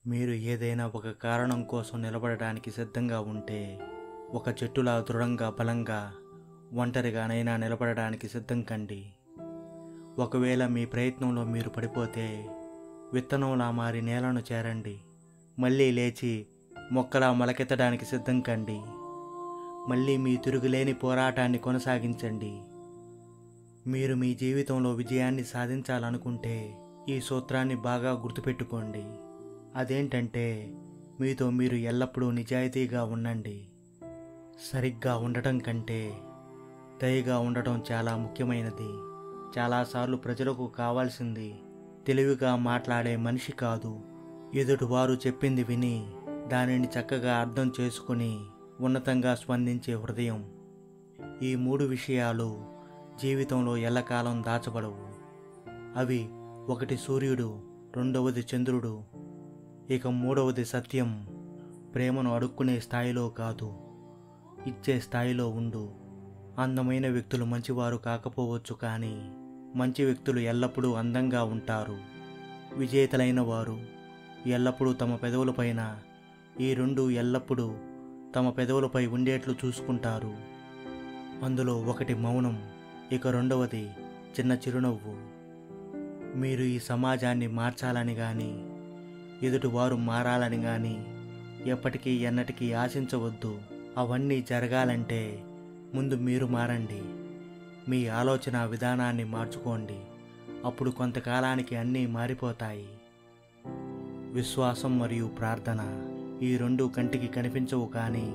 మీరు ఏదైనా ఒక కారణం కోసం నిలబడడానికి సిద్ధంగా ఉంటే, ఒక చెట్టులా దృఢంగా బలంగా ఒంటరిగానైనా నిలబడడానికి సిద్ధం కండి. ఒకవేళ మీ ప్రయత్నంలో మీరు పడిపోతే విత్తనంలా మారి నేలను చేరండి. మళ్ళీ లేచి మొక్కలా మొలకెత్తడానికి సిద్ధం కండి. మళ్ళీ మీ తిరుగులేని పోరాటాన్ని కొనసాగించండి. మీరు మీ జీవితంలో విజయాన్ని సాధించాలనుకుంటే ఈ సూత్రాన్ని బాగా గుర్తుపెట్టుకోండి. అదేంటంటే, మీతో మీరు ఎల్లప్పుడూ నిజాయితీగా ఉండండి. సరిగ్గా ఉండటం కంటే దయగా ఉండటం చాలా ముఖ్యమైనది. చాలాసార్లు ప్రజలకు కావాల్సింది తెలివిగా మాట్లాడే మనిషి కాదు, ఎదుటివారు చెప్పింది విని దానిని చక్కగా అర్థం చేసుకుని ఉన్నతంగా స్పందించే హృదయం. ఈ 3 విషయాలు జీవితంలో ఎల్లకాలం దాచబడవు. అవి: 1 సూర్యుడు, 2వది చంద్రుడు, ఇక 3వది సత్యం. ప్రేమను అడుక్కునే స్థాయిలో కాదు, ఇచ్చే స్థాయిలో ఉండు. అందమైన వ్యక్తులు మంచివారు కాకపోవచ్చు, కానీ మంచి వ్యక్తులు ఎల్లప్పుడూ అందంగా ఉంటారు. విజేతలైన వారు ఎల్లప్పుడూ తమ పెదవులపైన ఈ 2 ఎల్లప్పుడూ తమ పెదవులపై ఉండేట్లు చూసుకుంటారు. అందులో 1 మౌనం, ఇక 2వది చిన్న చిరునవ్వు. మీరు ఈ సమాజాన్ని మార్చాలని కానీ ఎదుటివారు మారాలని కానీ ఎప్పటికీ ఎన్నటికీ ఆశించవద్దు. అవన్నీ జరగాలంటే ముందు మీరు మారండి. మీ ఆలోచన విధానాన్ని మార్చుకోండి. అప్పుడు కొంతకాలానికి అన్నీ మారిపోతాయి. విశ్వాసం మరియు ప్రార్థన, ఈ 2 కంటికి కనిపించవు, కానీ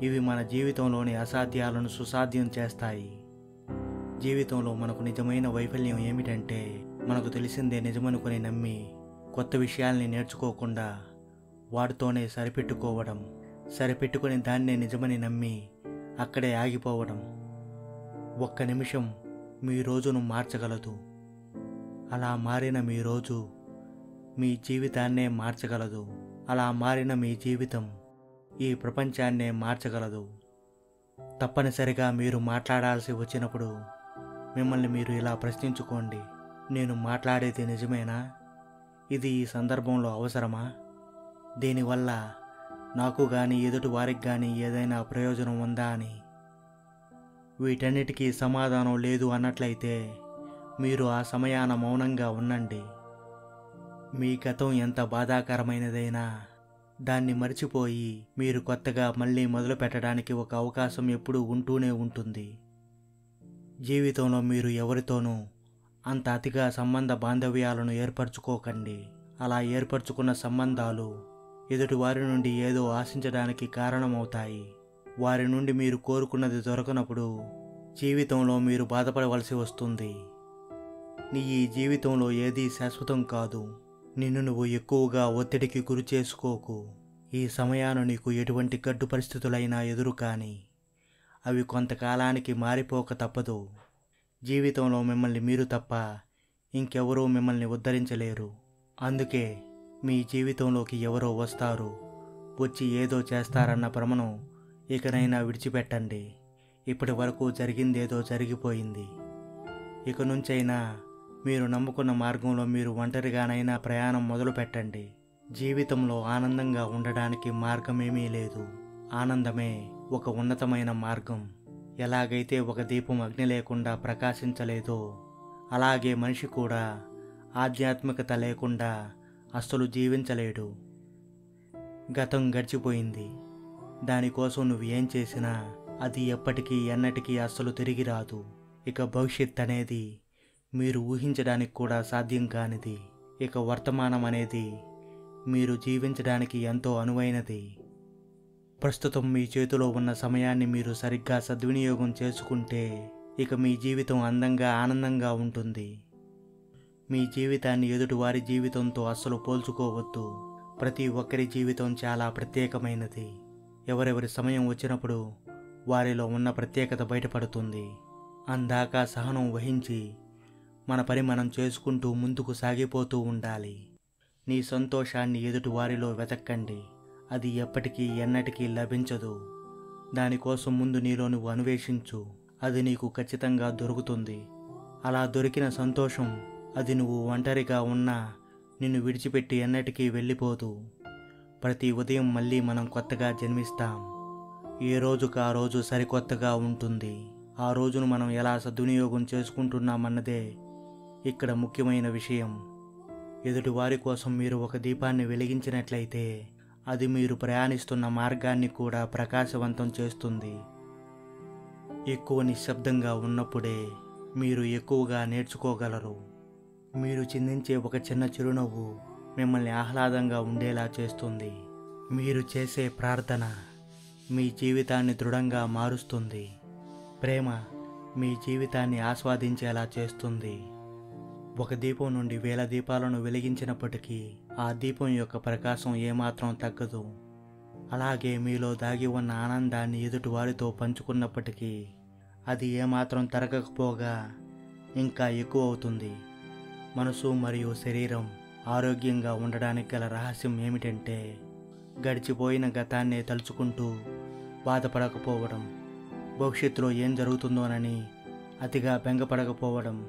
ఇవి మన జీవితంలోని అసాధ్యాలను సుసాధ్యం చేస్తాయి. జీవితంలో మనకు నిజమైన వైఫల్యం ఏమిటంటే, మనకు తెలిసిందే నిజమనుకుని నమ్మి కొత్త విషయాల్ని నేర్చుకోకుండా వాటితోనే సరిపెట్టుకుని దాన్నే నిజమని నమ్మి అక్కడే ఆగిపోవడం. 1 నిమిషం మీ రోజును మార్చగలదు. అలా మారిన మీ రోజు మీ జీవితాన్నే మార్చగలదు. అలా మారిన మీ జీవితం ఈ ప్రపంచాన్నే మార్చగలదు. తప్పనిసరిగా మీరు మాట్లాడాల్సి వచ్చినప్పుడు మిమ్మల్ని మీరు ఇలా ప్రశ్నించుకోండి: నేను మాట్లాడేది నిజమేనా? ఇది ఈ సందర్భంలో అవసరమా? దీనివల్ల నాకు కానీ ఎదుటి వారికి కానీ ఏదైనా ప్రయోజనం ఉందా అని. వీటన్నిటికీ సమాధానం లేదు అన్నట్లయితే మీరు ఆ సమయాన మౌనంగా ఉండండి. మీ గతం ఎంత బాధాకరమైనదైనా దాన్ని మరిచిపోయి మీరు కొత్తగా మళ్ళీ మొదలు పెట్టడానికి ఒక అవకాశం ఎప్పుడూ ఉంటూనే ఉంటుంది. జీవితంలో మీరు ఎవరితోనూ అంత అతిగా సంబంధ బాంధవ్యాలను ఏర్పరచుకోకండి. అలా ఏర్పరచుకున్న సంబంధాలు ఎదుటి వారి నుండి ఏదో ఆశించడానికి కారణమవుతాయి. వారి నుండి మీరు కోరుకున్నది దొరకనప్పుడు జీవితంలో మీరు బాధపడవలసి వస్తుంది. నీ ఈ జీవితంలో ఏదీ శాశ్వతం కాదు. నిన్ను నువ్వు ఎక్కువగా ఒత్తిడికి గురి చేసుకోకు. ఈ సమయాన నీకు ఎటువంటి గడ్డు పరిస్థితులైనా ఎదురు కాని అవి కొంతకాలానికి మారిపోక తప్పదు. జీవితంలో మిమ్మల్ని మీరు తప్ప ఇంకెవరూ మిమ్మల్ని ఉద్ధరించలేరు. అందుకే మీ జీవితంలోకి ఎవరో వస్తారు, వచ్చి ఏదో చేస్తారన్న భ్రమను ఇకనైనా విడిచిపెట్టండి. ఇప్పటి వరకు జరిగిందేదో జరిగిపోయింది. ఇక నుంచైనా మీరు నమ్ముకున్న మార్గంలో మీరు ఒంటరిగానైనా ప్రయాణం మొదలు పెట్టండి. జీవితంలో ఆనందంగా ఉండడానికి మార్గమేమీ లేదు. ఆనందమే ఒక ఉన్నతమైన మార్గం. ఎలాగైతే ఒక దీపం అగ్ని లేకుండా ప్రకాశించలేదో, అలాగే మనిషి కూడా ఆధ్యాత్మికత లేకుండా అస్సలు జీవించలేడు. గతం గడిచిపోయింది. దానికోసం నువ్వు ఏం చేసినా అది ఎప్పటికీ ఎన్నటికీ అస్సలు తిరిగి రాదు. ఇక భవిష్యత్ అనేది మీరు ఊహించడానికి కూడా సాధ్యం కానిది. ఇక వర్తమానం అనేది మీరు జీవించడానికి ఎంతో అనువైనది. ప్రస్తుతం మీ చేతిలో ఉన్న సమయాన్ని మీరు సరిగ్గా సద్వినియోగం చేసుకుంటే ఇక మీ జీవితం అందంగా ఆనందంగా ఉంటుంది. మీ జీవితాన్ని ఎదుటివారి జీవితంతో అస్సలు పోల్చుకోవద్దు. ప్రతి ఒక్కరి జీవితం చాలా ప్రత్యేకమైనది. ఎవరెవరి సమయం వచ్చినప్పుడు వారిలో ఉన్న ప్రత్యేకత బయటపడుతుంది. అందాక సహనం వహించి మన పని మనం చేసుకుంటూ ముందుకు సాగిపోతూ ఉండాలి. నీ సంతోషాన్ని ఎదుటి వారిలో వెతక్కండి. అది ఎప్పటికీ ఎన్నటికీ లభించదు. దానికోసం ముందు నీలో నువ్వు అన్వేషించు. అది నీకు ఖచ్చితంగా దొరుకుతుంది. అలా దొరికిన సంతోషం అది నువ్వు ఒంటరిగా ఉన్నా నిన్ను విడిచిపెట్టి ఎన్నటికీ వెళ్ళిపోదు. ప్రతి ఉదయం మళ్ళీ మనం కొత్తగా జన్మిస్తాం. ఏ రోజుకు ఆ రోజు సరికొత్తగా ఉంటుంది. ఆ రోజును మనం ఎలా సద్వినియోగం చేసుకుంటున్నామన్నదే ఇక్కడ ముఖ్యమైన విషయం. ఎదుటివారి కోసం మీరు ఒక దీపాన్ని వెలిగించినట్లయితే అది మీరు ప్రయాణిస్తున్న మార్గాన్ని కూడా ప్రకాశవంతం చేస్తుంది. ఎక్కువ నిశ్శబ్దంగా ఉన్నప్పుడే మీరు ఎక్కువగా నేర్చుకోగలరు. మీరు చిందించే ఒక చిన్న చిరునవ్వు మిమ్మల్ని ఆహ్లాదంగా ఉండేలా చేస్తుంది. మీరు చేసే ప్రార్థన మీ జీవితాన్ని దృఢంగా మారుస్తుంది. ప్రేమ మీ జీవితాన్ని ఆస్వాదించేలా చేస్తుంది. ఒక దీపం నుండి వేల దీపాలను వెలిగించినప్పటికీ ఆ దీపం యొక్క ప్రకాశం ఏమాత్రం తగ్గదు. అలాగే మీలో దాగి ఉన్న ఆనందాన్ని ఎదుటివారితో పంచుకున్నప్పటికీ అది ఏమాత్రం తరగకపోగా ఇంకా ఎక్కువ అవుతుంది. మనసు మరియు శరీరం ఆరోగ్యంగా ఉండడానికి గల రహస్యం ఏమిటంటే గడిచిపోయిన గతాన్నే తలుచుకుంటూ బాధపడకపోవడం, భవిష్యత్తులో ఏం జరుగుతుందోనని అతిగా బెంగపడకపోవడం,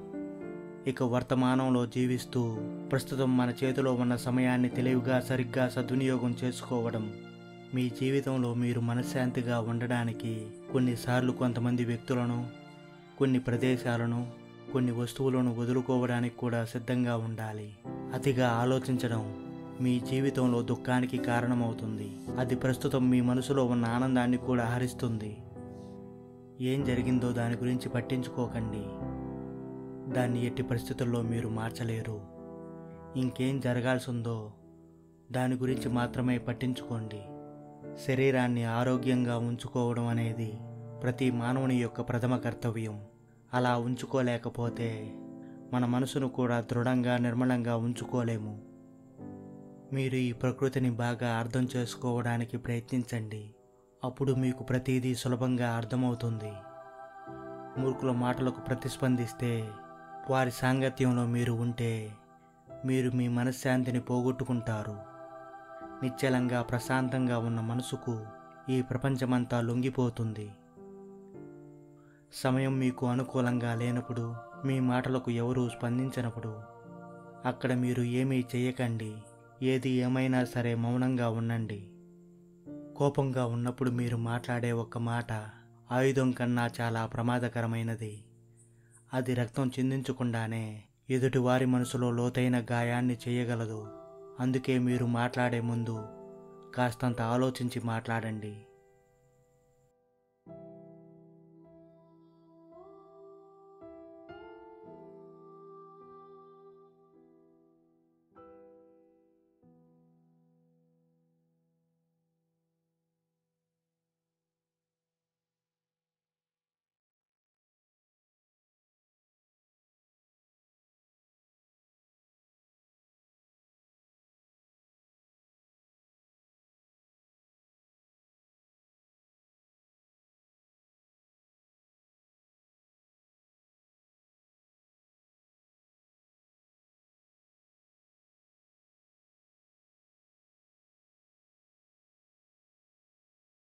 ఇక వర్తమానంలో జీవిస్తూ ప్రస్తుతం మన చేతిలో ఉన్న సమయాన్ని తెలివిగా సరిగ్గా సద్వినియోగం చేసుకోవడం. మీ జీవితంలో మీరు మనశ్శాంతిగా ఉండడానికి కొన్నిసార్లు కొంతమంది వ్యక్తులను, కొన్ని ప్రదేశాలను, కొన్ని వస్తువులను వదులుకోవడానికి కూడా సిద్ధంగా ఉండాలి. అతిగా ఆలోచించడం మీ జీవితంలో దుఃఖానికి కారణమవుతుంది. అది ప్రస్తుతం మీ మనసులో ఉన్న ఆనందాన్ని కూడా హరిస్తుంది. ఏం జరిగిందో దాని గురించి పట్టించుకోకండి. దాన్ని ఎట్టి పరిస్థితుల్లో మీరు మార్చలేరు. ఇంకేం జరగాల్సిందో దాని గురించి మాత్రమే పట్టించుకోండి. శరీరాన్ని ఆరోగ్యంగా ఉంచుకోవడం అనేది ప్రతి మానవుని యొక్క ప్రథమ కర్తవ్యం. అలా ఉంచుకోలేకపోతే మన మనసును కూడా దృఢంగా నిర్మలంగా ఉంచుకోలేము. మీరు ఈ ప్రకృతిని బాగా అర్థం చేసుకోవడానికి ప్రయత్నించండి. అప్పుడు మీకు ప్రతిదీ సులభంగా అర్థమవుతుంది. మూర్ఖుల మాటలకు ప్రతిస్పందిస్తే, వారి సాంగత్యంలో మీరు ఉంటే మీరు మీ మనశ్శాంతిని పోగొట్టుకుంటారు. నిశ్చలంగా ప్రశాంతంగా ఉన్న మనసుకు ఈ ప్రపంచమంతా లొంగిపోతుంది. సమయం మీకు అనుకూలంగా లేనప్పుడు, మీ మాటలకు ఎవరూ స్పందించనప్పుడు అక్కడ మీరు ఏమీ చేయకండి. ఏది ఏమైనా సరే మౌనంగా ఉండండి. కోపంగా ఉన్నప్పుడు మీరు మాట్లాడే ఒక్క మాట ఆయుధం కన్నా చాలా ప్రమాదకరమైనది. అది రక్తం చిందించకుండానే ఎదుటివారి మనసులో లోతైన గాయాన్ని చేయగలదు. అందుకే మీరు మాట్లాడే ముందు కాస్తంత ఆలోచించి మాట్లాడండి.